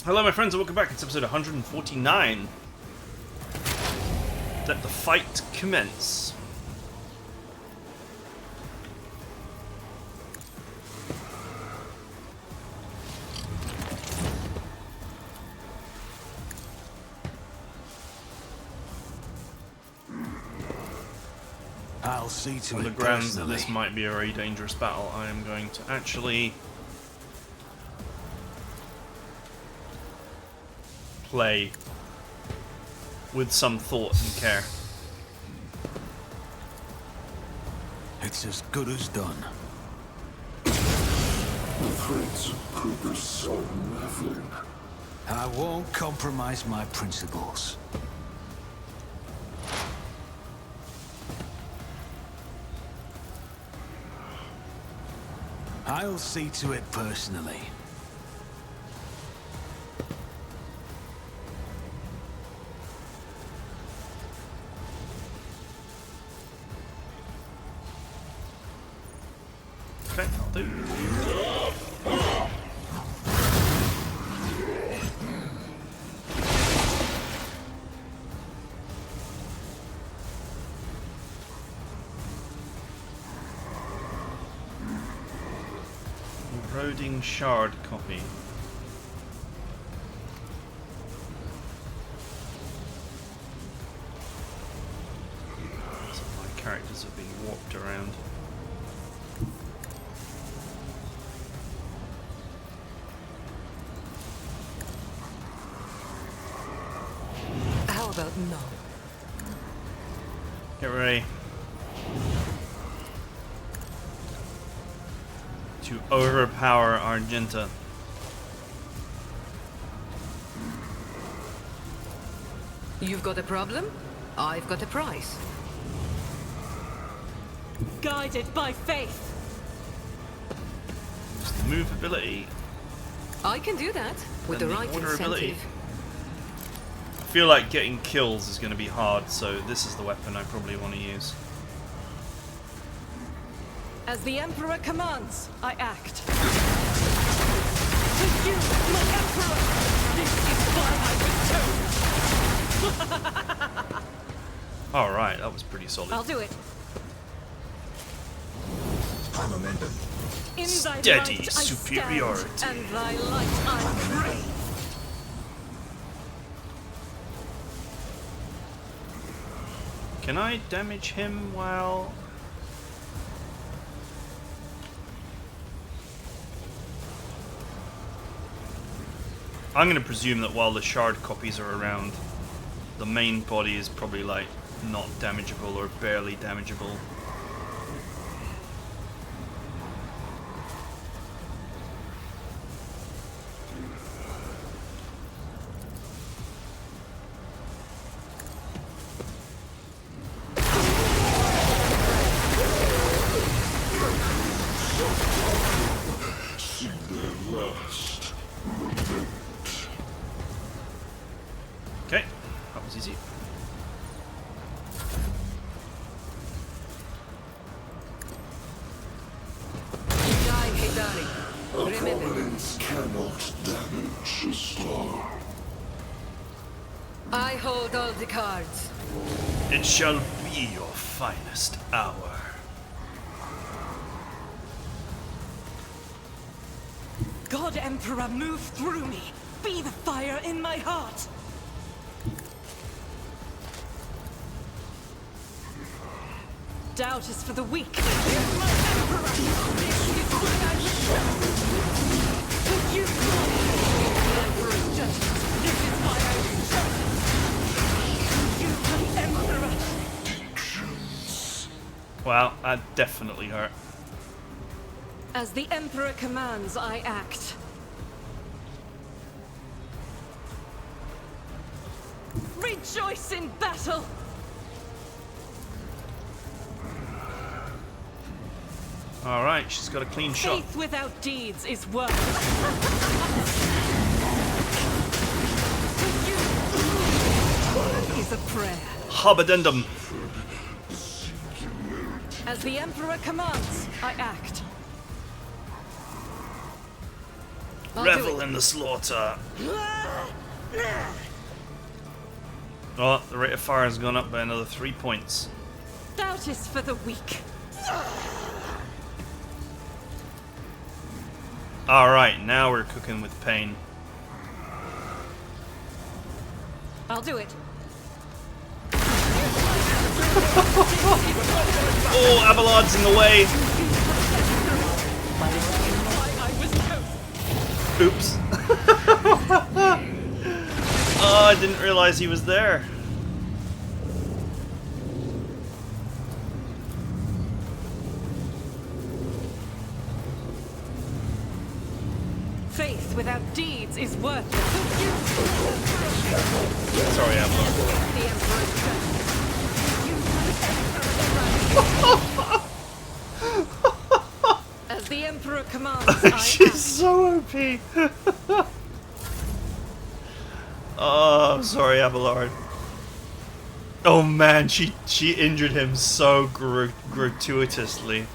Hello my friends and welcome back. It's episode 149. Let the fight commence. I'll see to On the it grounds that personally. this might be a very dangerous battle, I am going to actually play with some thought and care. It's as good as done. The threats could be so leveling. I won't compromise my principles. I'll see to it personally. Okay, I'll do. Eroding shard copy. Some of my characters are being warped around. How about no? Get ready to overpower Argenta. You've got a problem? I've got a prize. Guided by faith. Use the move ability. I can do that with the And the right order ability. incentive. I feel like getting kills is going to be hard, so this is the weapon I probably want to use. As the Emperor commands, I act. To you, my Emperor! This is why I return! Alright, that was pretty solid. I'll do it. I'm amended. In thy Steady light superiority. I stand, and thy light I pray. Can I damage him while... I'm going to presume that while the shard copies are around, the main body is probably like not damageable or barely damageable. See their last. Okay, that was easy. Die, Hidari. Remember, Opponents cannot damage a star. I hold all the cards. It shall be your finest hour. God Emperor, move through me. Be the fire in my heart. Doubt is for the weak. Here's my Emperor. This is what I return. To you, the Emperor's judgment. This is why I return. To you, my Emperor. Wow, that definitely hurt. As the Emperor commands, I act. Rejoice in battle! Alright, she's got a clean shot. Faith without deeds is work. Is a prayer. Hobbidendum. As the Emperor commands, I act. I'll do Revel it. in the slaughter. Oh, the rate of fire has gone up by another 3 points. Doubt is for the weak. Alright, now we're cooking with pain. I'll do it. Oh, Abelard's in the way! I was toast. Oops. Oh, I didn't realize he was there. Faith without deeds is worthless. Sorry, Abelard. The Emperor's judgment. As the Emperor commands, I She's act. so OP. Oh, I'm sorry, Abelard. Oh man, she injured him so gratuitously.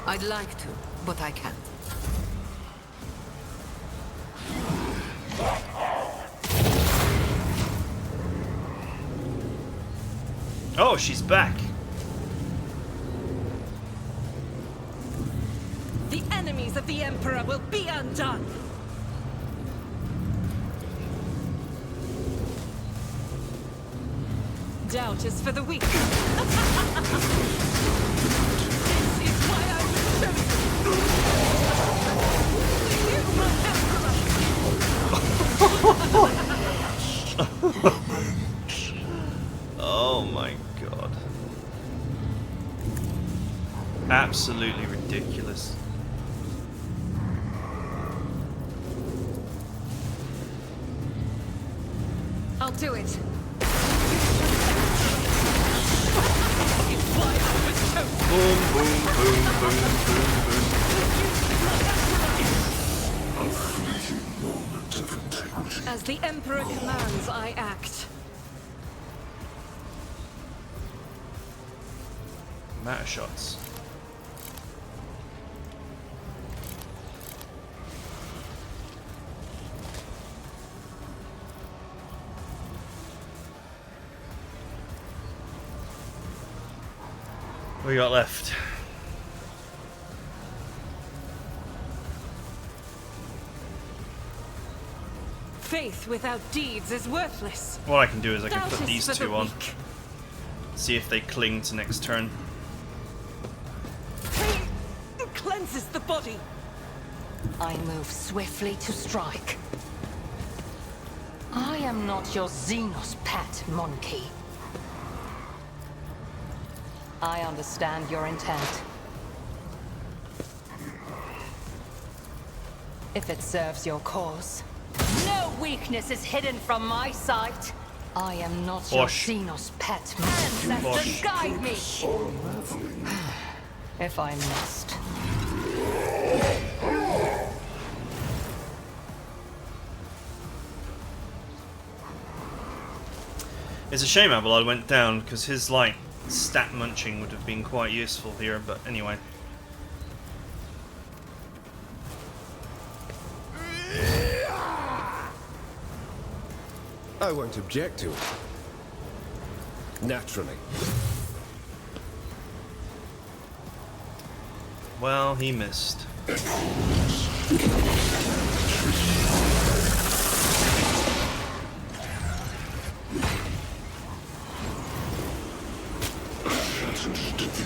I'd like to, but I can't. Oh, she's back. The enemies of the Emperor will be undone. Doubt is for the weak. This is why I was chosen. Oh my god. Absolutely ridiculous. I'll do it. Boom, boom, boom, boom, boom, boom. A fleeting moment of integrity. As the Emperor commands, I act. Matter shots. What we got left? Faith without deeds is worthless. What I can do is I can Doubt put is these for the two on. weak. See if they cling to next turn. Pain cleanses the body. I move swiftly to strike. I am not your Xenos pet, monkey. I understand your intent. If it serves your cause. No weakness is hidden from my sight. I am not Bosh. your Xenos pet. Bosh. Ancestors guide me. Are unraveling. If I must. It's a shame Abelard went down because his like stat munching would have been quite useful here, but anyway. I won't object to it. Naturally. Well, he missed.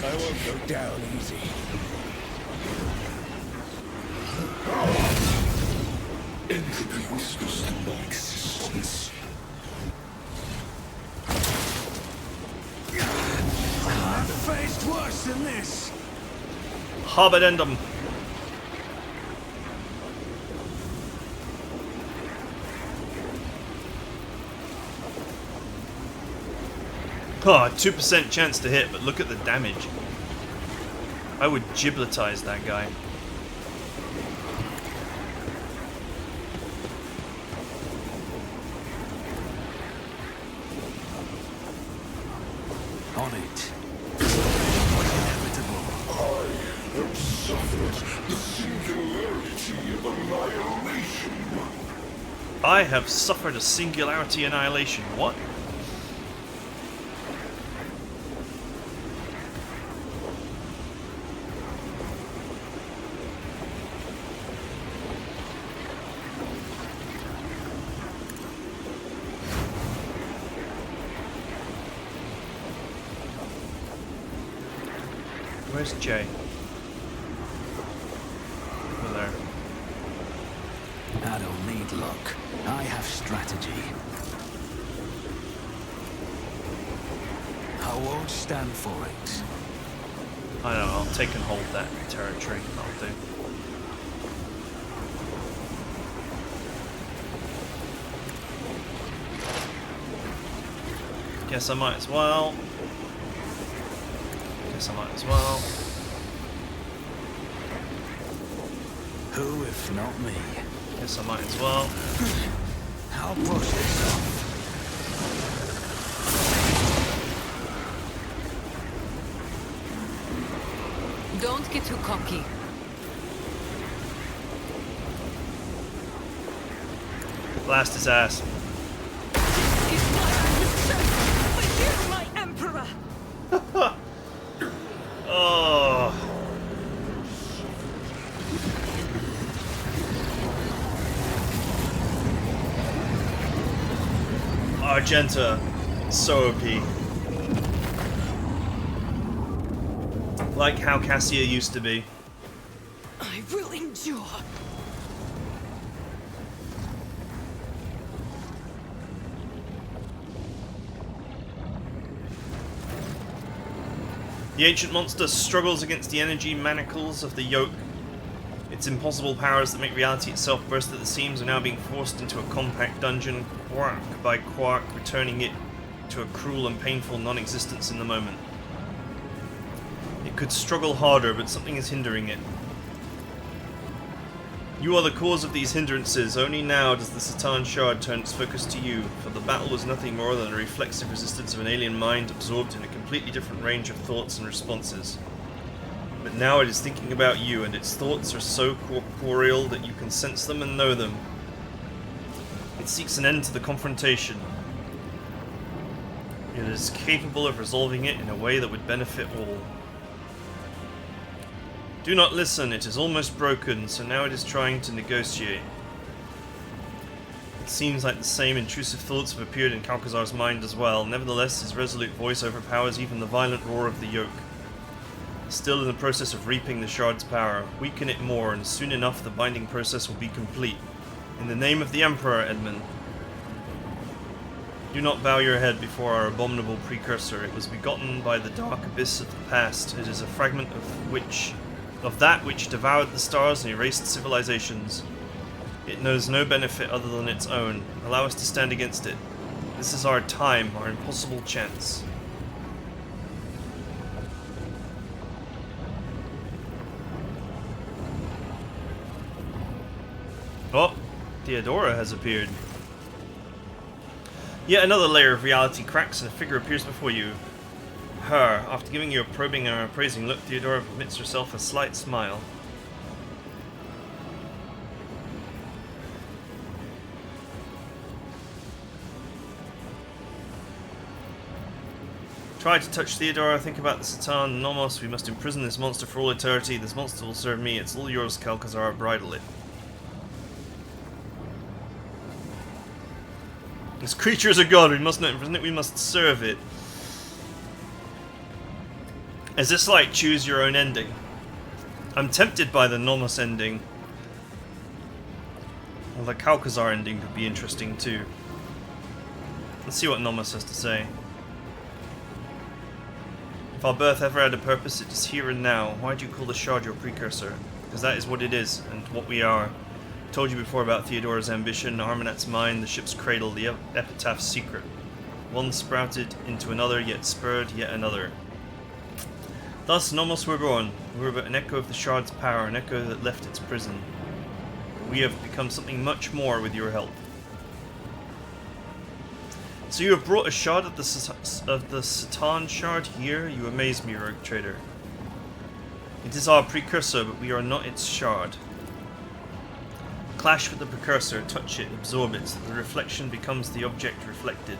I won't go down easy. Entropy whispers to my existence. I've faced worse than this. Hobbitendum. Oh, 2% chance to hit, but look at the damage. I would gibletize that guy. On it. Inevitable. I have suffered the singularity of annihilation. I have suffered a singularity annihilation. What? Where's Jay? Over there. I don't need luck. I have strategy. I won't stand for it. I don't know, I'll take and hold that territory. I'll do. Guess I might as well. Guess I might as well. Who if not me? Guess I might as well. I'll brush this off. Don't get too cocky. Blast his ass. Is my ambition, but here's my emperor. Oh. Argenta, so OP. Like how Cassia used to be. I will endure. The ancient monster struggles against the energy manacles of the yoke. Its impossible powers that make reality itself burst at the seams are now being forced into a compact dungeon, quark by quark, returning it to a cruel and painful non-existence in the moment. It could struggle harder, but something is hindering it. You are the cause of these hindrances. Only now does the Satan Shard turn its focus to you, for the battle was nothing more than a reflexive resistance of an alien mind absorbed in a completely different range of thoughts and responses. But now it is thinking about you, and its thoughts are so corporeal that you can sense them and know them. It seeks an end to the confrontation. It is capable of resolving it in a way that would benefit all. Do not listen, it is almost broken, so now it is trying to negotiate. It seems like the same intrusive thoughts have appeared in Calcazar's mind as well. Nevertheless, his resolute voice overpowers even the violent roar of the yoke. Still in the process of reaping the shard's power, weaken it more, and soon enough the binding process will be complete. In the name of the Emperor, Edmund. Do not bow your head before our abominable precursor. It was begotten by the dark abyss of the past. It is a fragment of that which devoured the stars and erased civilizations. It knows no benefit other than its own. Allow us to stand against it. This is our time, our impossible chance. Oh, Theodora has appeared. Yet another layer of reality cracks and a figure appears before you. Her. After giving you a probing and appraising look, Theodora permits herself a slight smile. Try to touch Theodora, think about the Satan, Nomos, we must imprison this monster for all eternity, this monster will serve me, it's all yours, Calcazar, bridle it. This creature is a god, we must not imprison it, we must serve it. Is this like choose your own ending? I'm tempted by the Nomos ending. Well, the Calcazar ending could be interesting too. Let's see what Nomos has to say. If our birth ever had a purpose, it is here and now. Why do you call the shard your precursor? Because that is what it is, and what we are. I told you before about Theodora's ambition, Armanat's mind, the ship's cradle, the epitaph's secret. One sprouted into another, yet spurred yet another. Thus, Nomos were born. We were but an echo of the shard's power, an echo that left its prison. We have become something much more with your help. So you have brought a shard of the Satan shard here? You amaze me, rogue trader. It is our precursor, but we are not its shard. Clash with the precursor, touch it, absorb it, so the reflection becomes the object reflected.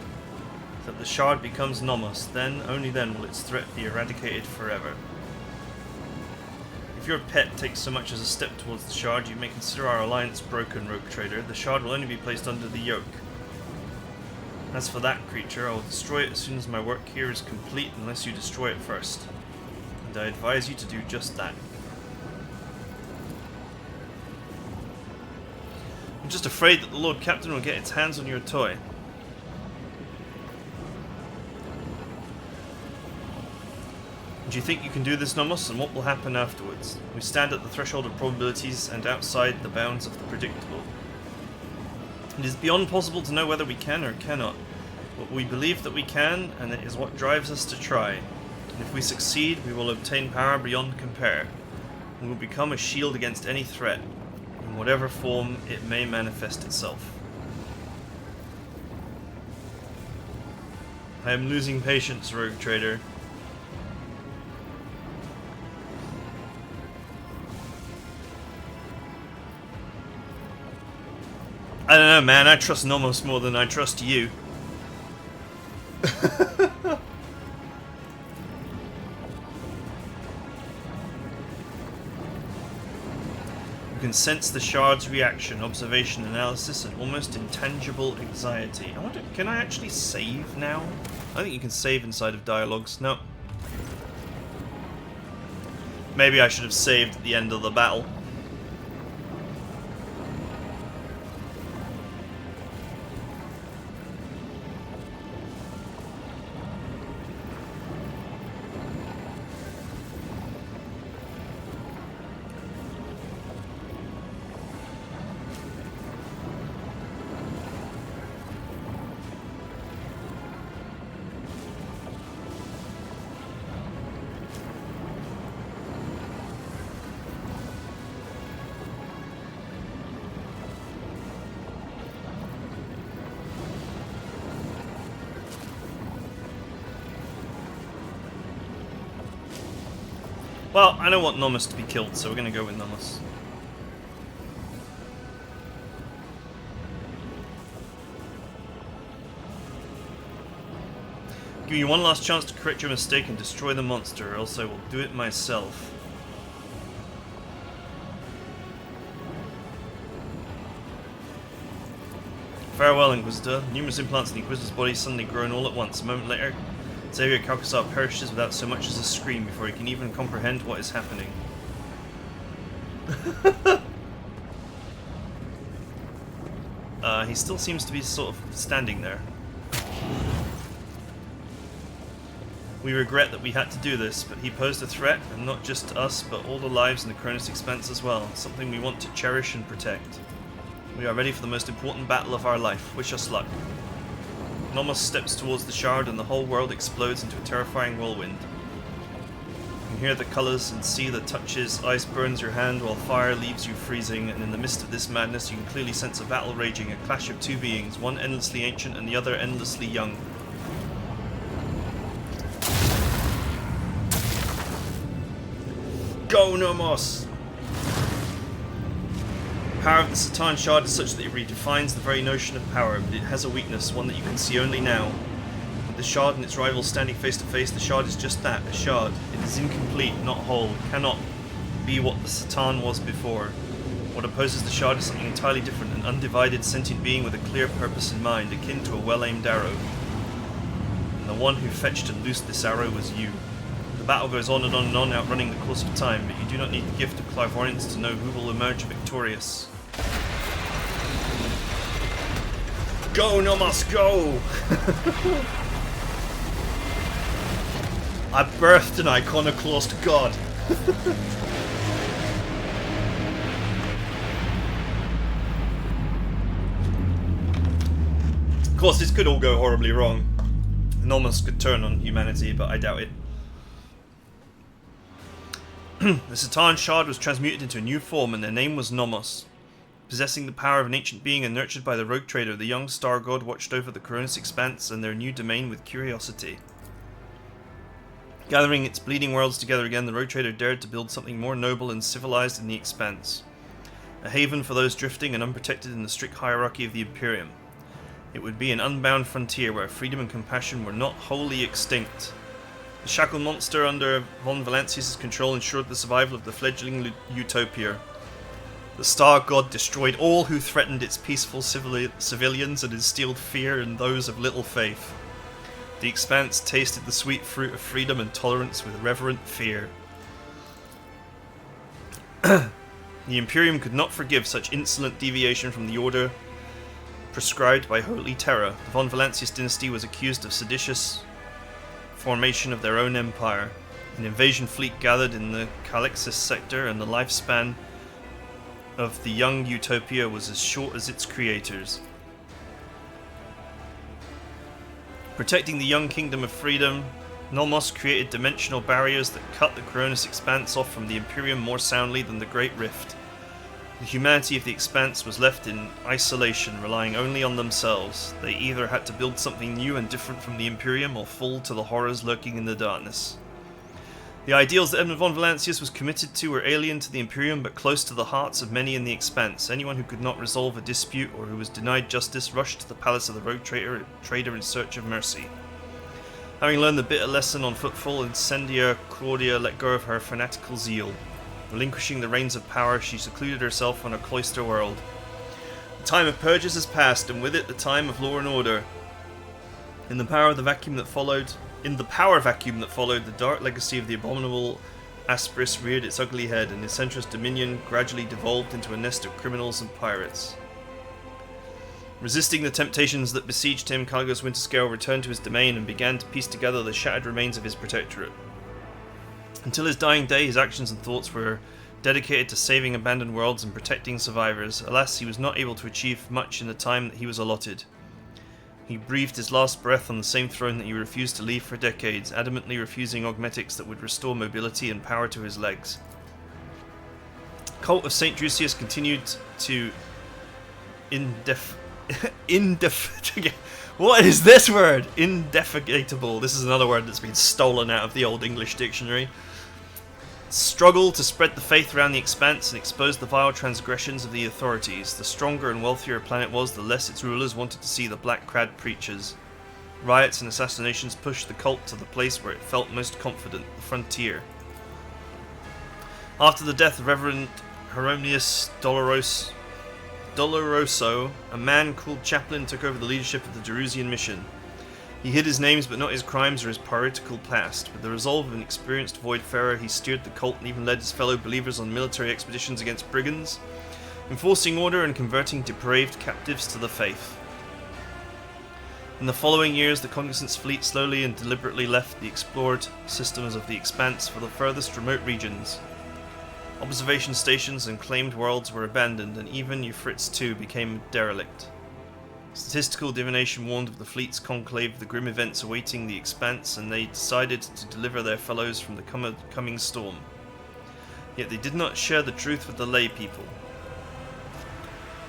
So that the shard becomes nomos, then, only then, will its threat be eradicated forever. If your pet takes so much as a step towards the shard, you may consider our alliance broken, rogue trader. The shard will only be placed under the yoke. As for that creature, I will destroy it as soon as my work here is complete, unless you destroy it first. And I advise you to do just that. I'm just afraid that the Lord Captain will get its hands on your toy. Do you think you can do this, Nomos, and what will happen afterwards? We stand at the threshold of probabilities and outside the bounds of the predictable. It is beyond possible to know whether we can or cannot, but we believe that we can, and it is what drives us to try. And if we succeed, we will obtain power beyond compare. We will become a shield against any threat, in whatever form it may manifest itself. I am losing patience, rogue trader. I don't know, man. I trust Nomos more than I trust you. You can sense the shard's reaction, observation, analysis, and almost intangible anxiety. I wonder, can I actually save now? I think you can save inside of dialogues. No. Maybe I should have saved at the end of the battle. Well, I don't want Nomos to be killed, so we're going to go with Nomos. Give you one last chance to correct your mistake and destroy the monster, or else I will do it myself. Farewell, Inquisitor. Numerous implants in the Inquisitor's body suddenly grown all at once. A moment later, Xavier Calcasar perishes without so much as a scream before he can even comprehend what is happening. He still seems to be sort of standing there. We regret that we had to do this, but he posed a threat, and not just to us, but all the lives in the Cronus Expanse as well. Something we want to cherish and protect. We are ready for the most important battle of our life. Wish us luck. Nomos steps towards the shard and the whole world explodes into a terrifying whirlwind. You can hear the colours and see the touches. Ice burns your hand while fire leaves you freezing, and in the midst of this madness you can clearly sense a battle raging, a clash of two beings, one endlessly ancient and the other endlessly young. Go, Nomos! The power of the Satan shard is such that it redefines the very notion of power, but it has a weakness, one that you can see only now. With the shard and its rival standing face to face, the shard is just that, a shard. It is incomplete, not whole, cannot be what the Satan was before. What opposes the shard is something entirely different, an undivided sentient being with a clear purpose in mind, akin to a well-aimed arrow. And the one who fetched and loosed this arrow was you. The battle goes on and on and on, outrunning the course of time, but you do not need the gift of clairvoyance to know who will emerge victorious. Go, Nomos, go! I birthed an iconoclast god. Of course, this could all go horribly wrong. Nomos could turn on humanity, but I doubt it. The Satan shard was transmuted into a new form, and their name was Nomos. Possessing the power of an ancient being and nurtured by the rogue trader, the young star god watched over the Coronis expanse and their new domain with curiosity. Gathering its bleeding worlds together again, the rogue trader dared to build something more noble and civilized in the expanse. A haven for those drifting and unprotected in the strict hierarchy of the Imperium. It would be an unbound frontier where freedom and compassion were not wholly extinct. The shackle monster under von Valancius' control ensured the survival of the fledgling utopia. The Star God destroyed all who threatened its peaceful civilians and instilled fear in those of little faith. The Expanse tasted the sweet fruit of freedom and tolerance with reverent fear. The Imperium could not forgive such insolent deviation from the order prescribed by Holy Terror. The von Valancius dynasty was accused of seditious formation of their own empire. An invasion fleet gathered in the Calixis sector, and the lifespan of the young utopia was as short as its creators. Protecting the young kingdom of freedom, Nomos created dimensional barriers that cut the Coronis Expanse off from the Imperium more soundly than the Great Rift. The humanity of the Expanse was left in isolation, relying only on themselves. They either had to build something new and different from the Imperium, or fall to the horrors lurking in the darkness. The ideals that TheEdmon von Valancius was committed to were alien to the Imperium, but close to the hearts of many in the Expanse. Anyone who could not resolve a dispute or who was denied justice rushed to the palace of the rogue trader in search of mercy. Having learned the bitter lesson on footfall, Incendia Claudia let go of her fanatical zeal. Relinquishing the reins of power, she secluded herself on a cloister world. The time of purges has passed, and with it the time of law and order. In the power vacuum that followed, the dark legacy of the abominable Aspris reared its ugly head, and Essentra's dominion gradually devolved into a nest of criminals and pirates. Resisting the temptations that besieged him, Caligos Winterscale returned to his domain and began to piece together the shattered remains of his protectorate. Until his dying day, his actions and thoughts were dedicated to saving abandoned worlds and protecting survivors. Alas, he was not able to achieve much in the time that he was allotted. He breathed his last breath on the same throne that he refused to leave for decades, adamantly refusing augmetics that would restore mobility and power to his legs. Cult of St. Drusius continued to what is this word? Indefatigable. This is another word that's been stolen out of the Old English Dictionary. Struggle to spread the faith around the Expanse and expose the vile transgressions of the authorities. The stronger and wealthier a planet was, the less its rulers wanted to see the black-clad preachers. Riots and assassinations pushed the cult to the place where it felt most confident, the frontier. After the death of Reverend Hieronymus Doloroso, a man called Chaplain took over the leadership of the Jerusian mission. He hid his names but not his crimes or his piratical past. With the resolve of an experienced voidfarer, he steered the cult and even led his fellow believers on military expeditions against brigands, enforcing order and converting depraved captives to the faith. In the following years, the Cognizance fleet slowly and deliberately left the explored systems of the Expanse for the furthest remote regions. Observation stations and claimed worlds were abandoned, and even Euphrates II became derelict. Statistical divination warned of the fleet's conclave, the grim events awaiting the Expanse, and they decided to deliver their fellows from the coming storm. Yet they did not share the truth with the lay people.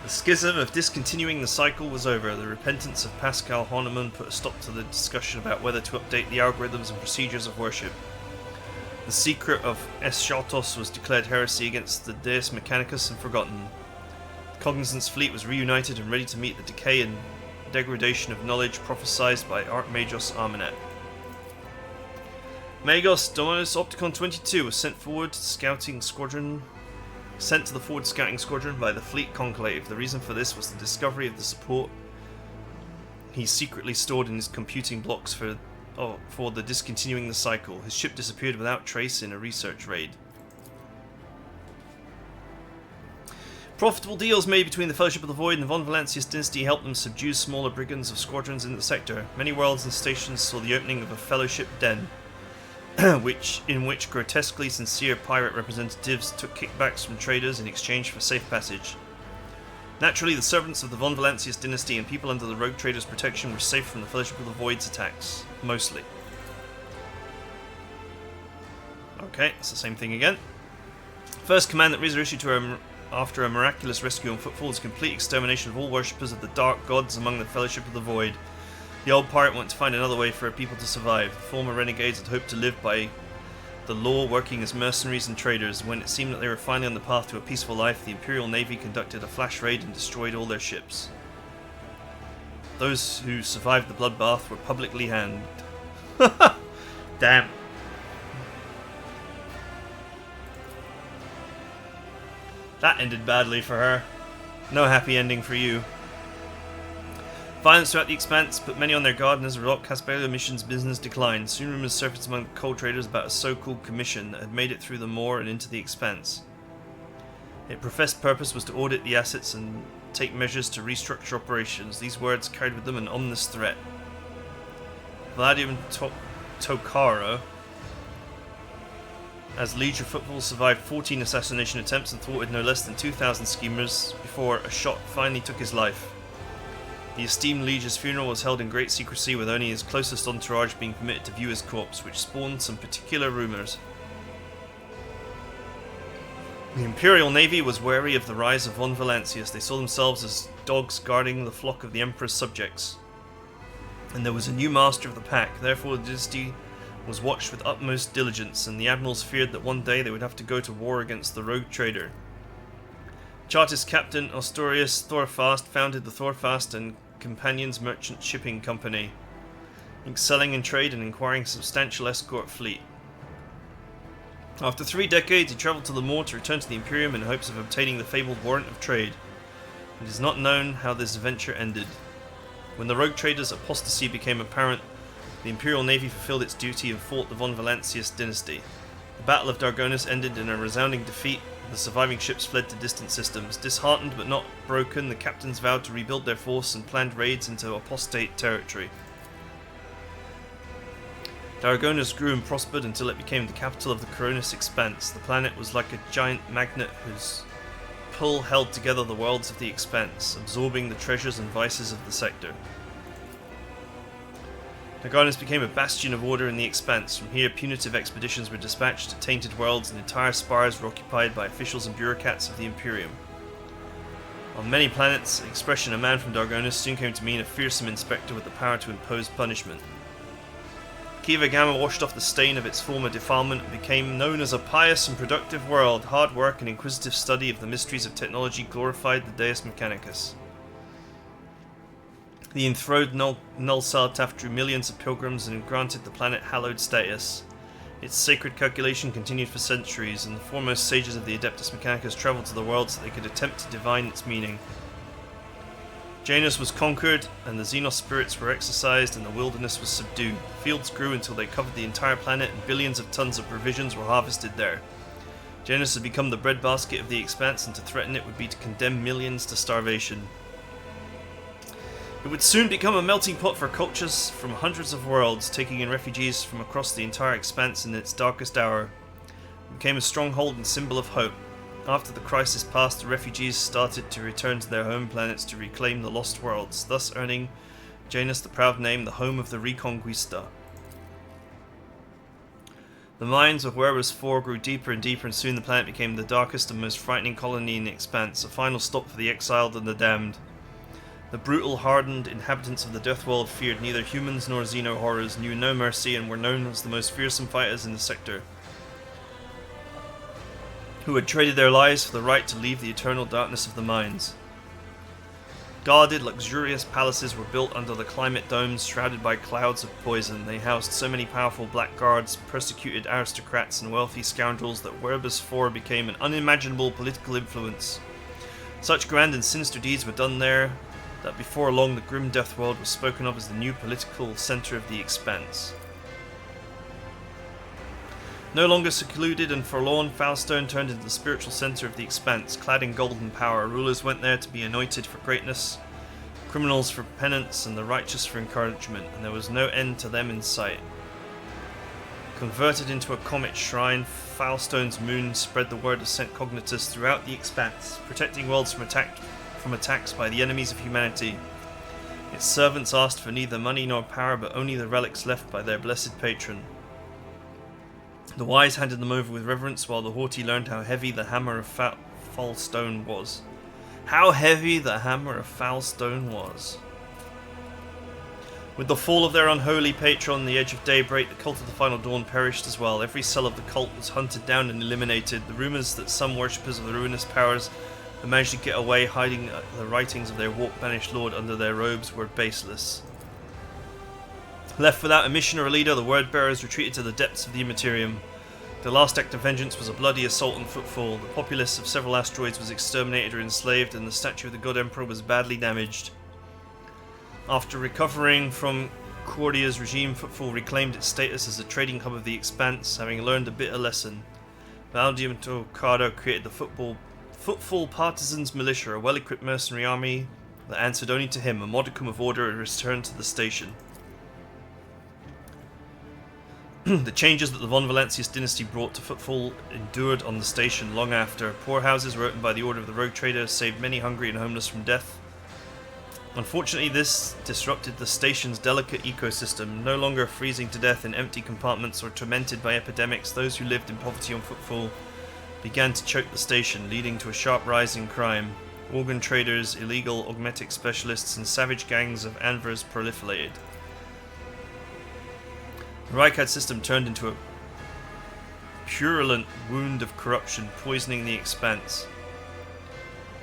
The schism of discontinuing the cycle was over. The repentance of Pascal Horneman put a stop to the discussion about whether to update the algorithms and procedures of worship. The secret of Eschaltos was declared heresy against the Deus Mechanicus and forgotten. The Cognizance fleet was reunited and ready to meet the decay and degradation of knowledge prophesied by Archmagos Armanet. Magos Dominus Opticon 22 was sent to the forward scouting squadron by the Fleet Conclave. The reason for this was the discovery of the support he secretly stored in his computing blocks for the discontinuing the cycle. His ship disappeared without trace in a research raid. Profitable deals made between the Fellowship of the Void and the von Valancius dynasty helped them subdue smaller brigands of squadrons in the sector. Many worlds and stations saw the opening of a Fellowship den, in which grotesquely sincere pirate representatives took kickbacks from traders in exchange for safe passage. Naturally, the servants of the von Valancius dynasty and people under the rogue traders' protection were safe from the Fellowship of the Void's attacks. Mostly. Okay, it's the same thing again. First command that Rizzo issued to her after a miraculous rescue on footfall and complete extermination of all worshippers of the dark gods among the Fellowship of the Void, the old pirate wanted to find another way for her people to survive. The former renegades had hoped to live by the law, working as mercenaries and traders. When it seemed that they were finally on the path to a peaceful life, the Imperial Navy conducted a flash raid and destroyed all their ships. Those who survived the bloodbath were publicly hanged. Damn. That ended badly for her. No happy ending for you. Violence throughout the Expanse put many on their guard, and as a result, Caspelia Mission's business declined. Soon rumors surfaced among the coal traders about a so-called commission that had made it through the moor and into the Expanse. Its professed purpose was to audit the assets and take measures to restructure operations. These words carried with them an ominous threat. Vladium Tokara, as Legion Football, survived 14 assassination attempts and thwarted no less than 2,000 schemers before a shot finally took his life. The esteemed Liege's funeral was held in great secrecy, with only his closest entourage being permitted to view his corpse, which spawned some particular rumours. The Imperial Navy was wary of the rise of von Valancius. They saw themselves as dogs guarding the flock of the Emperor's subjects. And there was a new master of the pack, therefore the dynasty was watched with utmost diligence, and the admirals feared that one day they would have to go to war against the rogue trader. Chartist Captain Ostorius Thorfast founded the Thorfast and Companions Merchant Shipping Company, excelling in trade and acquiring a substantial escort fleet. After 3 decades, he travelled to the moor to return to the Imperium in hopes of obtaining the fabled warrant of trade. It is not known how this venture ended. When the rogue trader's apostasy became apparent, the Imperial Navy fulfilled its duty and fought the von Valancius dynasty. The Battle of Dargonus ended in a resounding defeat. The surviving ships fled to distant systems. Disheartened but not broken, the captains vowed to rebuild their force and planned raids into apostate territory. Dargonus grew and prospered until it became the capital of the Coronis Expanse. The planet was like a giant magnet whose pull held together the worlds of the Expanse, absorbing the treasures and vices of the sector. Dargonus became a bastion of order in the Expanse. From here, punitive expeditions were dispatched to tainted worlds, and entire spires were occupied by officials and bureaucrats of the Imperium. On many planets, the expression "a man from Dargonus" soon came to mean a fearsome inspector with the power to impose punishment. Kiva Gamma washed off the stain of its former defilement and became known as a pious and productive world. Hard work and inquisitive study of the mysteries of technology glorified the Deus Mechanicus. The enthroned Null Saltaf drew millions of pilgrims and granted the planet hallowed status. Its sacred calculation continued for centuries, and the foremost sages of the Adeptus Mechanicus travelled to the world so they could attempt to divine its meaning. Janus was conquered, and the Xenos spirits were exorcised, and the wilderness was subdued. Fields grew until they covered the entire planet, and billions of tons of provisions were harvested there. Janus had become the breadbasket of the Expanse, and to threaten it would be to condemn millions to starvation. It would soon become a melting pot for cultures from hundreds of worlds, taking in refugees from across the entire Expanse in its darkest hour. It became a stronghold and symbol of hope. After the crisis passed, the refugees started to return to their home planets to reclaim the lost worlds, thus earning Janus the proud name, the home of the Reconquista. The minds of Werber's Four grew deeper and deeper, and soon the planet became the darkest and most frightening colony in the Expanse, a final stop for the exiled and the damned. The brutal, hardened inhabitants of the Death World feared neither humans nor Xeno horrors, knew no mercy, and were known as the most fearsome fighters in the sector, who had traded their lives for the right to leave the eternal darkness of the mines. Guarded, luxurious palaces were built under the climate domes, shrouded by clouds of poison. They housed so many powerful blackguards, persecuted aristocrats, and wealthy scoundrels that Werbus IV became an unimaginable political influence. Such grand and sinister deeds were done there that before long the grim Death World was spoken of as the new political centre of the Expanse. No longer secluded and forlorn, Foulstone turned into the spiritual centre of the Expanse. Clad in golden power, rulers went there to be anointed for greatness, criminals for penance, and the righteous for encouragement, and there was no end to them in sight. Converted into a comet shrine, Foulstone's moon spread the word of St. Cognitus throughout the Expanse, protecting worlds from attacks by the enemies of humanity. Its servants asked for neither money nor power, but only the relics left by their blessed patron. The wise handed them over with reverence, while the haughty learned how heavy the hammer of foul stone was. How heavy the hammer of foul stone was. With the fall of their unholy patron on the edge of daybreak, the cult of the Final Dawn perished as well. Every cell of the cult was hunted down and eliminated. The rumours that some worshippers of the ruinous powers had managed to get away hiding the writings of their warp-banished lord under their robes were baseless. Left without a mission or a leader, the word-bearers retreated to the depths of the Immaterium. Their last act of vengeance was a bloody assault on Footfall. The populace of several asteroids was exterminated or enslaved, and the statue of the God Emperor was badly damaged. After recovering from Cordia's regime, Footfall reclaimed its status as a trading hub of the Expanse, having learned a bitter lesson. Valdium Tocado created the Footfall Partisans Militia, a well-equipped mercenary army that answered only to him. A modicum of order had returned to the station. The changes that the Von Valancius dynasty brought to Footfall endured on the station long after. Poorhouses were opened by the order of the Rogue Trader, saved many hungry and homeless from death. Unfortunately, this disrupted the station's delicate ecosystem. No longer freezing to death in empty compartments or tormented by epidemics, those who lived in poverty on Footfall began to choke the station, leading to a sharp rise in crime. Organ traders, illegal augmetic specialists, and savage gangs of Anvers proliferated. The Rykad system turned into a purulent wound of corruption, poisoning the Expanse.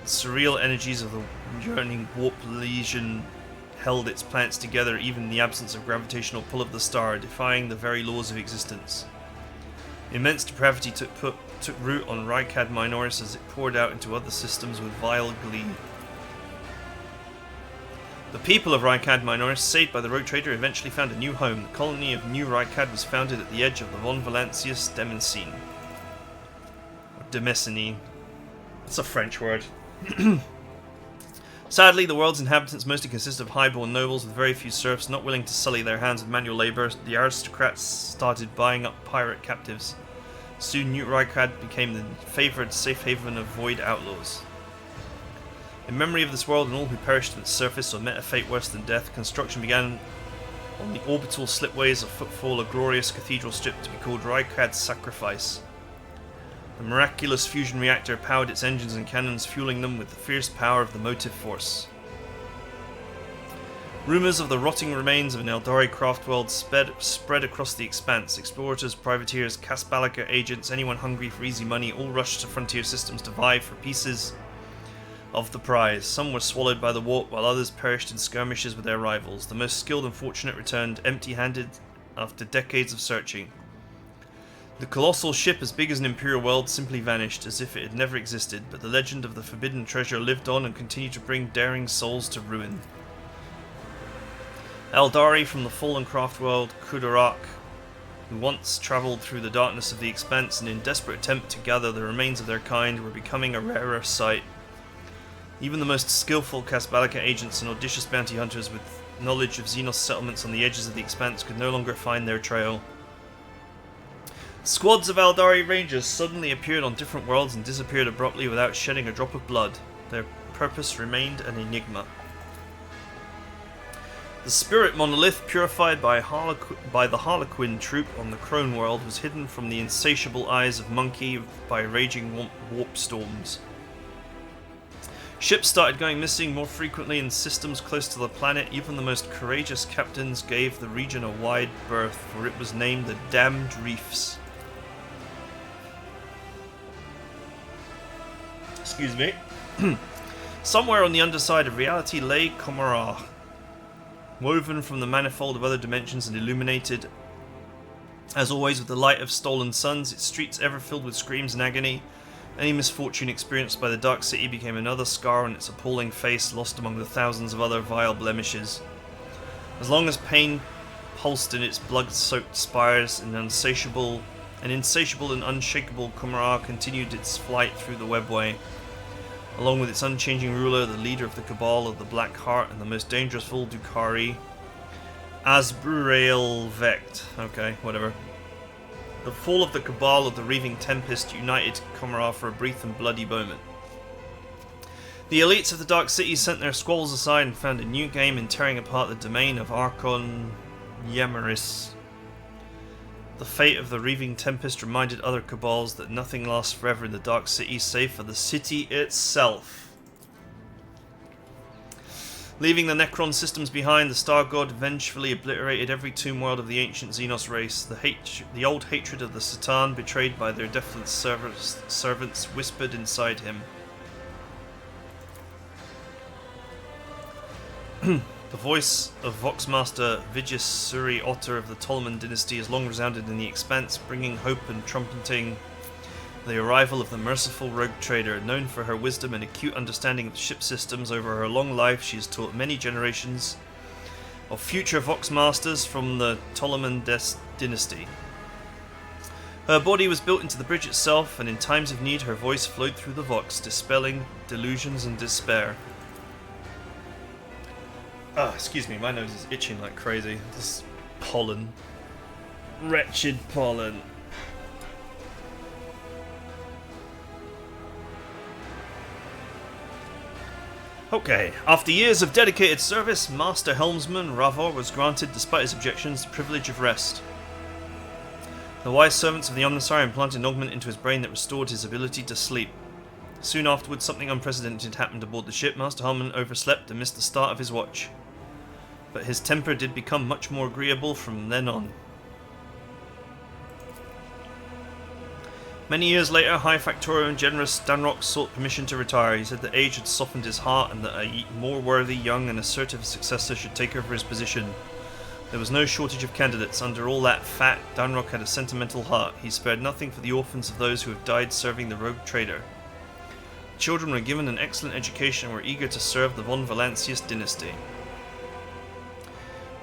The surreal energies of the yearning warp legion held its planets together even in the absence of gravitational pull of the star, defying the very laws of existence. Immense depravity took root on Rykad Minoris as it poured out into other systems with vile glee. The people of Rykad Minoris, saved by the Rogue Trader, eventually found a new home. The colony of New Rykad was founded at the edge of the Von Valancius Demesine. Or Demesine. That's a French word. Sadly, the world's inhabitants mostly consist of highborn nobles with very few serfs, not willing to sully their hands with manual labour. The aristocrats started buying up pirate captives. Soon New Rykad became the favoured safe haven of void outlaws. In memory of this world and all who perished on its surface or met a fate worse than death, construction began on the orbital slipways of Footfall, a glorious cathedral strip to be called Rykad's Sacrifice. The miraculous fusion reactor powered its engines and cannons, fueling them with the fierce power of the motive force. Rumours of the rotting remains of an Eldari craft world spread across the Expanse. Explorators, privateers, Kasbalika agents, anyone hungry for easy money all rushed to frontier systems to vie for pieces of the prize. Some were swallowed by the warp, while others perished in skirmishes with their rivals. The most skilled and fortunate returned empty-handed after decades of searching. The colossal ship, as big as an Imperial world, simply vanished, as if it had never existed, but the legend of the forbidden treasure lived on and continued to bring daring souls to ruin. Eldari from the fallen craft world, Kudarak, who once travelled through the darkness of the Expanse and in desperate attempt to gather the remains of their kind, were becoming a rarer sight. Even the most skillful Kasbalika agents and audacious bounty hunters with knowledge of Xenos settlements on the edges of the Expanse could no longer find their trail. Squads of Eldari Rangers suddenly appeared on different worlds and disappeared abruptly without shedding a drop of blood. Their purpose remained an enigma. The spirit monolith, purified by the Harlequin troop on the Crone world, was hidden from the insatiable eyes of Monkey by raging warp storms. Ships started going missing more frequently in systems close to the planet. Even the most courageous captains gave the region a wide berth, for it was named the Damned Reefs. Excuse me. Somewhere on the underside of reality lay Komara, woven from the manifold of other dimensions and illuminated, as always, with the light of stolen suns, its streets ever filled with screams and agony. Any misfortune experienced by the Dark City became another scar on its appalling face, lost among the thousands of other vile blemishes. As long as pain pulsed in its blood-soaked spires, an insatiable and unshakable Komara continued its flight through the webway. Along with its unchanging ruler, the leader of the Cabal of the Black Heart and the most dangerous of all Dukari, Asburael Vect. Okay, whatever. The fall of the Cabal of the Reaving Tempest united Komara for a brief and bloody moment. The elites of the Dark City sent their squabbles aside and found a new game in tearing apart the domain of Archon Yamaris. The fate of the reaving tempest reminded other cabals that nothing lasts forever in the Dark City save for the city itself. Leaving the Necron systems behind, the Star God vengefully obliterated every tomb world of the ancient Xenos race. The old hatred of the Satan, betrayed by their deathless servants, whispered inside him. The voice of Voxmaster Vigus Suri Otter of the Tolman dynasty has long resounded in the expanse, bringing hope and trumpeting the arrival of the merciful rogue trader. Known for her wisdom and acute understanding of the ship systems, over her long life she has taught many generations of future Voxmasters from the Tolman dynasty. Her body was built into the bridge itself, and in times of need her voice flowed through the Vox, dispelling delusions and despair. Excuse me, my nose is itching like crazy. This pollen. Wretched pollen. Okay, after years of dedicated service, Master Helmsman Ravor was granted, despite his objections, the privilege of rest. The wise servants of the Omnissiah implanted an augment into his brain that restored his ability to sleep. Soon afterwards, something unprecedented happened aboard the ship. Master Helmsman overslept and missed the start of his watch. But his temper did become much more agreeable from then on. Many years later, High Factorio and generous Danrock sought permission to retire. He said that age had softened his heart and that a more worthy, young and assertive successor should take over his position. There was no shortage of candidates. Under all that fat, Danrock had a sentimental heart. He spared nothing for the orphans of those who have died serving the rogue trader. Children were given an excellent education and were eager to serve the von Valancius dynasty.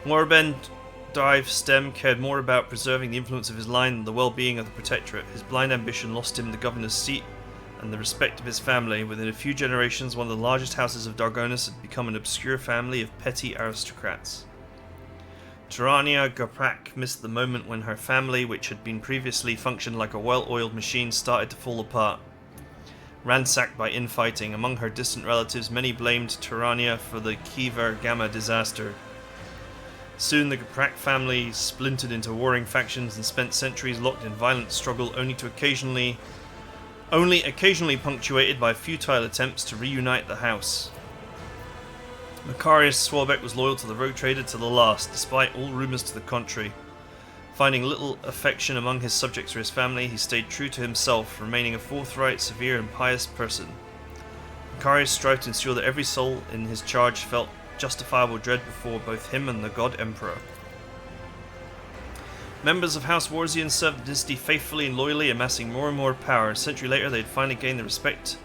Morben Dive Stem cared more about preserving the influence of his line than the well-being of the Protectorate. His blind ambition lost him the governor's seat and the respect of his family. Within a few generations, one of the largest houses of Dargonis had become an obscure family of petty aristocrats. Tyrania Gaprak missed the moment when her family, which had been previously functioned like a well-oiled machine, started to fall apart. Ransacked by infighting, among her distant relatives, many blamed Tyrania for the Kivar Gamma disaster. Soon the Gaprak family splintered into warring factions and spent centuries locked in violent struggle, only occasionally punctuated by futile attempts to reunite the house. Macarius Swarbeck was loyal to the rogue trader to the last, despite all rumours to the contrary. Finding little affection among his subjects or his family, he stayed true to himself, remaining a forthright, severe and pious person. Macarius strived to ensure that every soul in his charge felt justifiable dread before both him and the God Emperor. Members of House Warzian served the dynasty faithfully and loyally, amassing more and more power. A century later they had finally gained the respect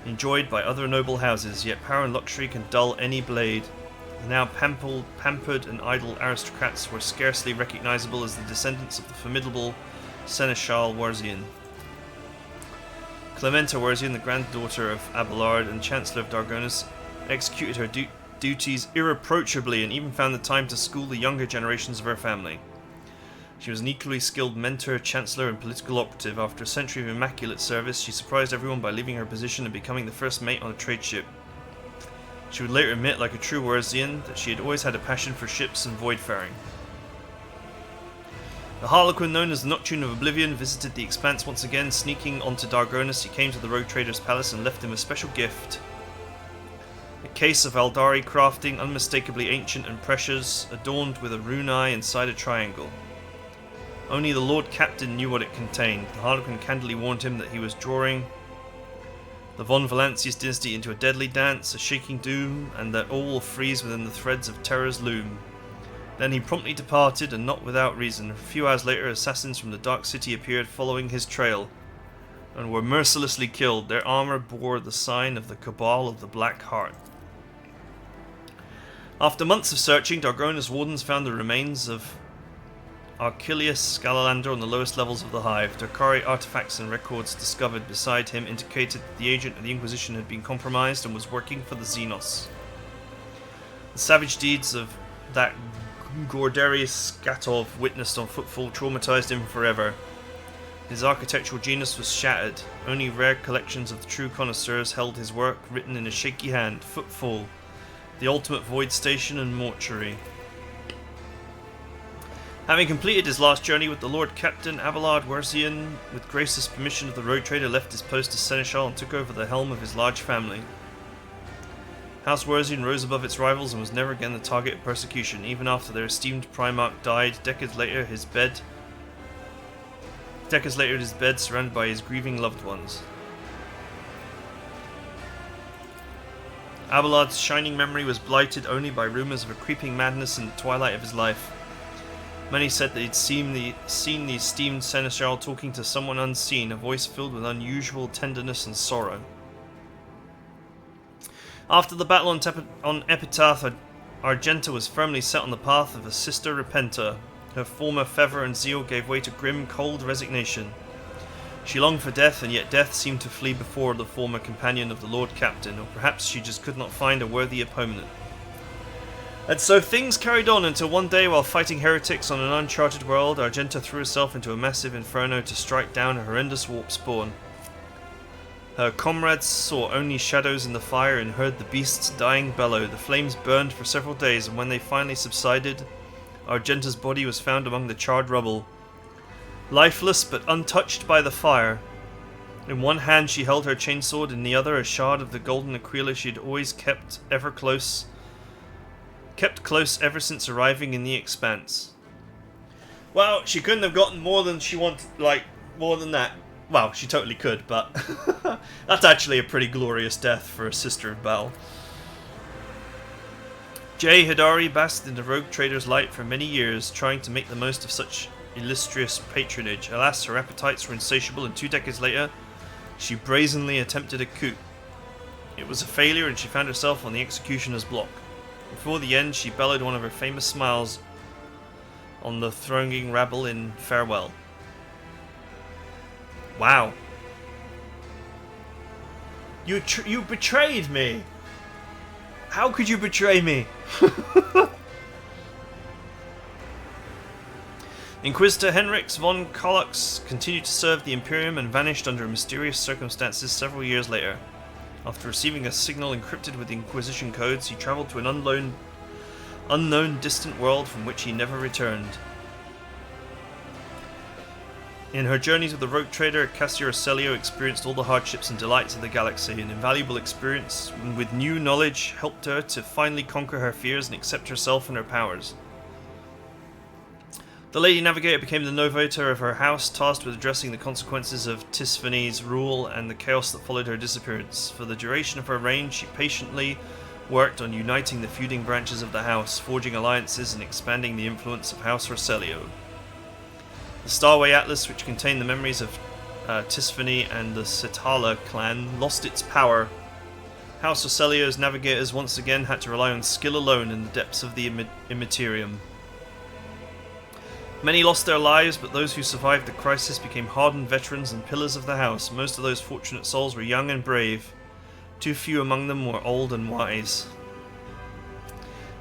enjoyed by other noble houses, yet power and luxury can dull any blade. The now pampered and idle aristocrats were scarcely recognizable as the descendants of the formidable Seneschal Warzian. Clementa Warzian, the granddaughter of Abelard and Chancellor of Dargonis, executed her duties irreproachably and even found the time to school the younger generations of her family. She was an equally skilled mentor, chancellor, and political operative. After a century of immaculate service, she surprised everyone by leaving her position and becoming the first mate on a trade ship. She would later admit, like a true Warzian, that she had always had a passion for ships and voidfaring. The Harlequin known as the Nocturne of Oblivion visited the Expanse once again. Sneaking onto Dargonis, he came to the rogue trader's palace and left him a special gift. A case of Aldari crafting, unmistakably ancient and precious, adorned with a rune eye inside a triangle. Only the Lord Captain knew what it contained. The Harlequin candidly warned him that he was drawing the von Valancius dynasty into a deadly dance, a shaking doom, and that all will freeze within the threads of terror's loom. Then he promptly departed, and not without reason. A few hours later, assassins from the Dark City appeared following his trail, and were mercilessly killed. Their armor bore the sign of the Cabal of the Black Heart. After months of searching, Dargonis wardens found the remains of Archilius Scalalander on the lowest levels of the Hive. Darkari artifacts and records discovered beside him indicated that the agent of the Inquisition had been compromised and was working for the Xenos. The savage deeds of that Gordarius Skatov witnessed on Footfall traumatized him forever. His architectural genius was shattered. Only rare collections of the true connoisseurs held his work written in a shaky hand. Footfall, the ultimate void station and mortuary. Having completed his last journey with the Lord Captain, Abelard Werzian, with gracious permission of the road trader, left his post as Seneschal and took over the helm of his large family. House Werzian rose above its rivals and was never again the target of persecution, even after their esteemed Primarch died. Decades later, in his bed, surrounded by his grieving loved ones. Abelard's shining memory was blighted only by rumours of a creeping madness in the twilight of his life. Many said that he'd seen the esteemed Seneschal talking to someone unseen, a voice filled with unusual tenderness and sorrow. After the battle on Epitaph, Argenta was firmly set on the path of a sister repenter. Her former fervour and zeal gave way to grim, cold resignation. She longed for death, and yet death seemed to flee before the former companion of the Lord Captain, or perhaps she just could not find a worthy opponent. And so things carried on until one day, while fighting heretics on an uncharted world, Argenta threw herself into a massive inferno to strike down a horrendous warp spawn. Her comrades saw only shadows in the fire and heard the beast's dying bellow. The flames burned for several days, and when they finally subsided, Argenta's body was found among the charred rubble. Lifeless but untouched by the fire. In one hand she held her chainsword, in the other a shard of the golden Aquila she had always kept close ever since arriving in the Expanse. Well, she couldn't have gotten more than she wanted, more than that. Well, she totally could, but that's actually a pretty glorious death for a Sister of Baal. Jay Hidari basked in the rogue trader's light for many years, trying to make the most of such illustrious patronage. Alas, her appetites were insatiable, and 2 decades later, she brazenly attempted a coup. It was a failure, and she found herself on the executioner's block. Before the end, she bellowed one of her famous smiles on the thronging rabble in farewell. Wow. You betrayed me! How could you betray me? Inquisitor Henriks von Kollux continued to serve the Imperium and vanished under mysterious circumstances several years later. After receiving a signal encrypted with Inquisition codes, he travelled to an unknown distant world from which he never returned. In her journeys with the rogue trader, Cassio Celio experienced all the hardships and delights of the galaxy. An invaluable experience with new knowledge helped her to finally conquer her fears and accept herself and her powers. The Lady Navigator became the novator of her house, tasked with addressing the consequences of Tisphany's rule and the chaos that followed her disappearance. For the duration of her reign, she patiently worked on uniting the feuding branches of the house, forging alliances and expanding the influence of House Roselio. The Starway Atlas, which contained the memories of Tisphany and the Setala clan, lost its power. House Roselio's navigators once again had to rely on skill alone in the depths of the Immaterium. Many lost their lives, but those who survived the crisis became hardened veterans and pillars of the house. Most of those fortunate souls were young and brave. Too few among them were old and wise.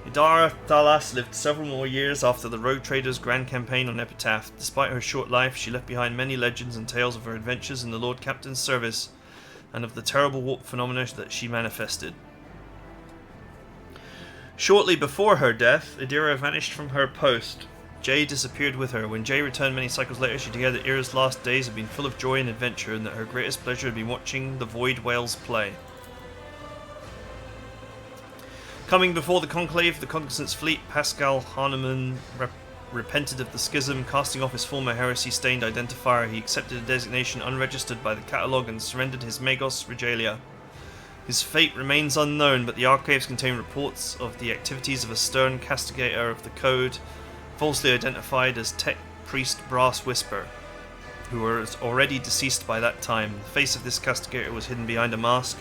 Idara Thalas lived several more years after the rogue trader's grand campaign on Epitaph. Despite her short life, she left behind many legends and tales of her adventures in the Lord Captain's service, and of the terrible warp phenomena that she manifested. Shortly before her death, Idira vanished from her post. Jay disappeared with her. When Jay returned many cycles later, she declared that Ira's last days had been full of joy and adventure, and that her greatest pleasure had been watching the Void Whales play. Coming before the Conclave, the Cognizant's fleet, Pascal Hahnemann repented of the schism. Casting off his former heresy-stained identifier, he accepted a designation unregistered by the catalogue and surrendered his Magos Regalia. His fate remains unknown, but the archives contain reports of the activities of a stern castigator of the Code, falsely identified as Tech Priest Brass Whisper, who was already deceased by that time. The face of this castigator was hidden behind a mask.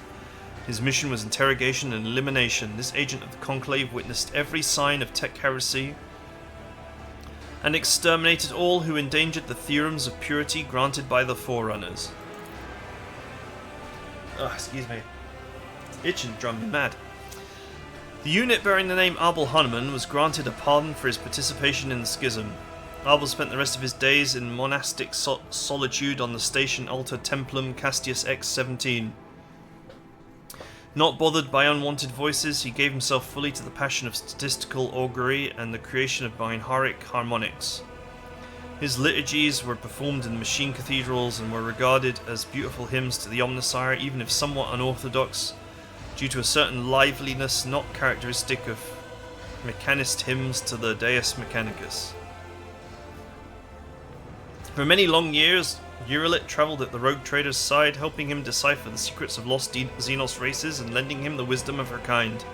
His mission was interrogation and elimination. This agent of the Conclave witnessed every sign of Tech heresy and exterminated all who endangered the theorems of purity granted by the Forerunners. Excuse me. Itching drove me mad. The unit bearing the name Abel Hahnemann was granted a pardon for his participation in the schism. Abel spent the rest of his days in monastic solitude on the station Alter Templum Castius X-17. Not bothered by unwanted voices, he gave himself fully to the passion of statistical augury and the creation of binaric harmonics. His liturgies were performed in machine cathedrals and were regarded as beautiful hymns to the Omnissiah, even if somewhat unorthodox, due to a certain liveliness not characteristic of mechanist hymns to the Deus Mechanicus. For many long years, Eurylit travelled at the rogue trader's side, helping him decipher the secrets of lost Xenos races and lending him the wisdom of her kind.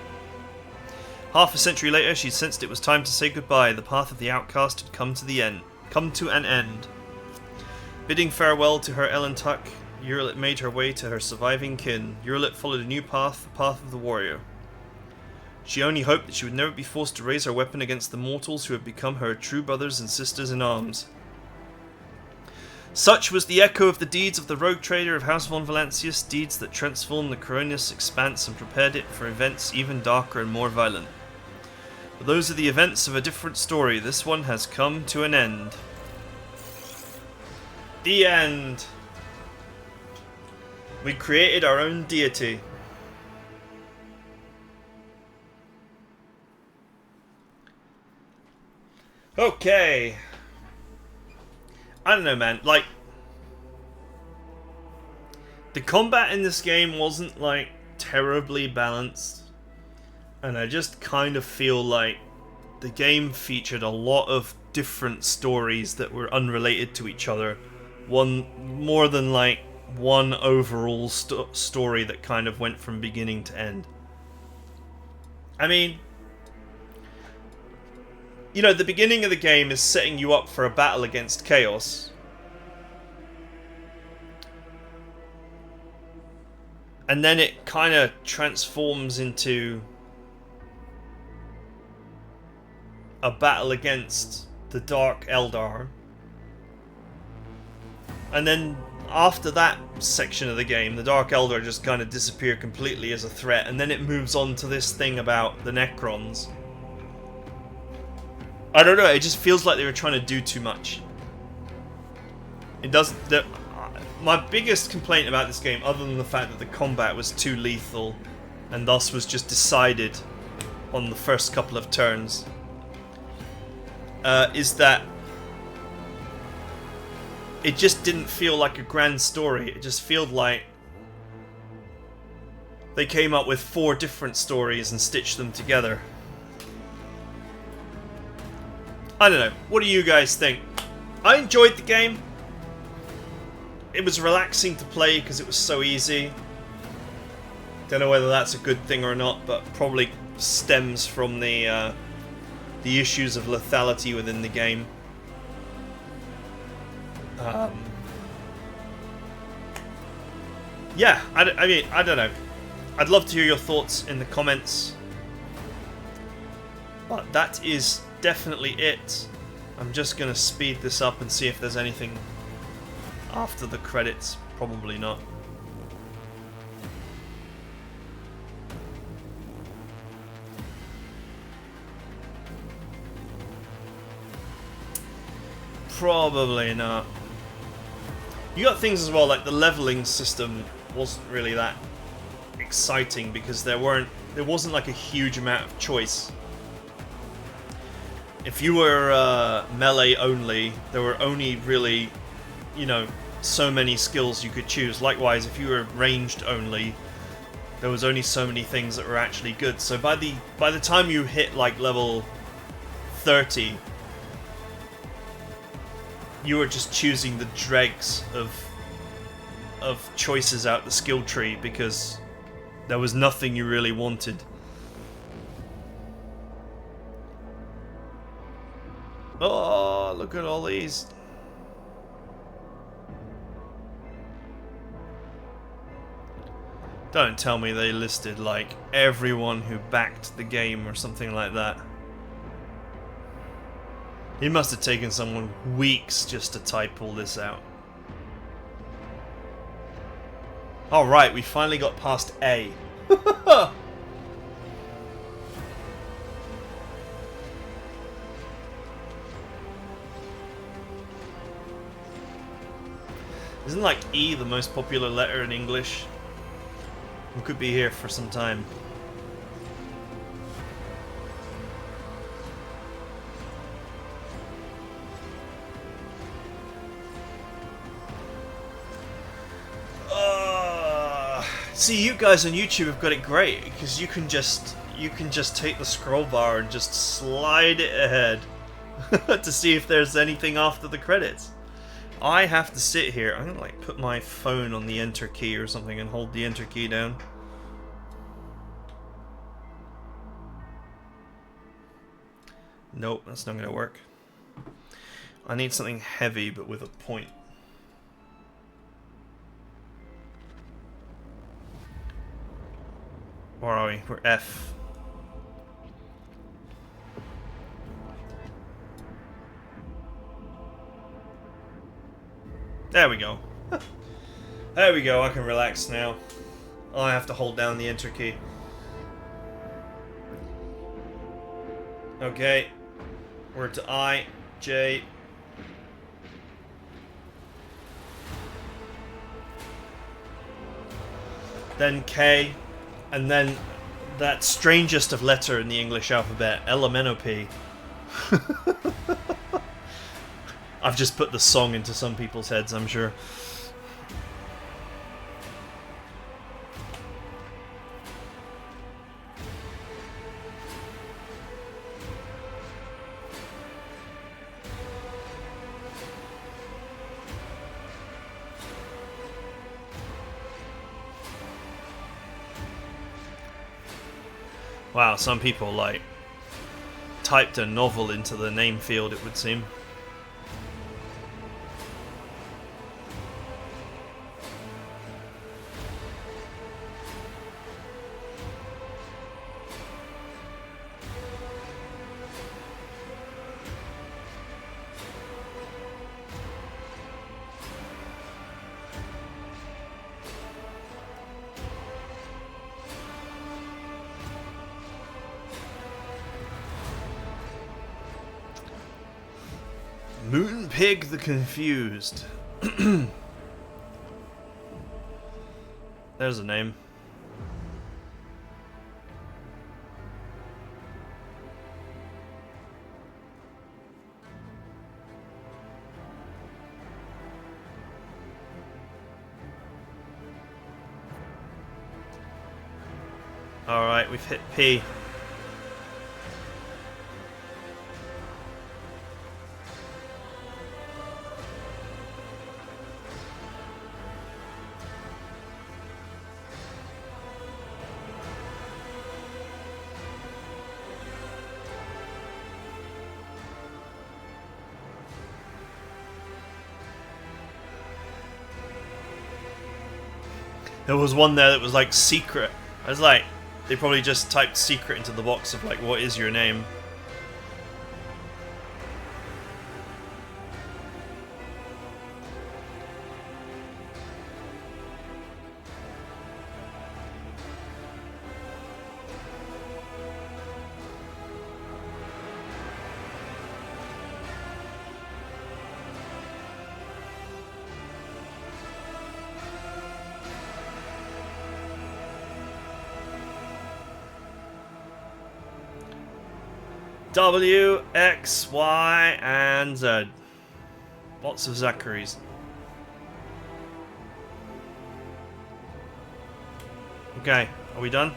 Half a century later, she sensed it was time to say goodbye. The path of the outcast had come to an end. Bidding farewell to her Elentuck, Eurylit made her way to her surviving kin. Eurylit followed a new path, the path of the warrior. She only hoped that she would never be forced to raise her weapon against the mortals who had become her true brothers and sisters in arms. Such was the echo of the deeds of the rogue trader of House von Valancius, deeds that transformed the Coronius expanse and prepared it for events even darker and more violent. But those are the events of a different story. This one has come to an end. The end. We created our own deity. Okay. I don't know, man. Like, the combat in this game wasn't, like, terribly balanced. And I just kind of feel like the game featured a lot of different stories that were unrelated to each other. More than, like, one overall story that kind of went from beginning to end. I mean, you know, the beginning of the game is setting you up for a battle against Chaos. And then it kind of transforms into a battle against the Dark Eldar. And then after that section of the game, the Dark Eldar just kind of disappear completely as a threat. And then it moves on to this thing about the Necrons. I don't know, it just feels like they were trying to do too much. It doesn't... My biggest complaint about this game, other than the fact that the combat was too lethal, and thus was just decided on the first couple of turns, is that it just didn't feel like a grand story. It just felt like they came up with 4 different stories and stitched them together. I don't know. What do you guys think? I enjoyed the game. It was relaxing to play because it was so easy. Don't know whether that's a good thing or not, but probably stems from the issues of lethality within the game. Yeah, I mean, I don't know. I'd love to hear your thoughts in the comments. But that is definitely it. I'm just gonna speed this up and see if there's anything after the credits. Probably not. Probably not. You got things as well, like the leveling system wasn't really that exciting because there wasn't like a huge amount of choice. If you were melee only, there were only really, you know, so many skills you could choose. Likewise, if you were ranged only, there was only so many things that were actually good. So by the time you hit like level 30, you were just choosing the dregs of choices out the skill tree because there was nothing you really wanted. Oh, look at all these. Don't tell me they listed like everyone who backed the game or something like that. It must have taken someone weeks just to type all this out. Alright, we finally got past A. Isn't like E the most popular letter in English? We could be here for some time. See, you guys on YouTube have got it great because you can just take the scroll bar and just slide it ahead to see if there's anything after the credits. I have to sit here. I'm gonna like put my phone on the enter key or something and hold the enter key down. Nope, that's not gonna work. I need something heavy but with a point. Where are we? We're F. There we go. There we go, I can relax now. I have to hold down the enter key. Okay. We're to I, J. Then K. And then that strangest of letter in the English alphabet, L-M-N-O-P. I've just put the song into some people's heads, I'm sure. Wow, some people, like, typed a novel into the name field, it would seem. Moonpig the Confused. There's a name. Alright, we've hit P. There was one there that was like secret. I was like, they probably just typed secret into the box of like, what is your name? W, X, Y, and Z. Lots of Zacharys. Okay, are we done?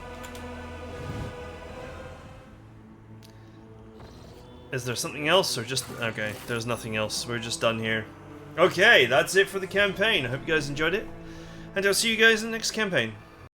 Is there something else, or just... Okay, there's nothing else. We're just done here. Okay, that's it for the campaign. I hope you guys enjoyed it. And I'll see you guys in the next campaign.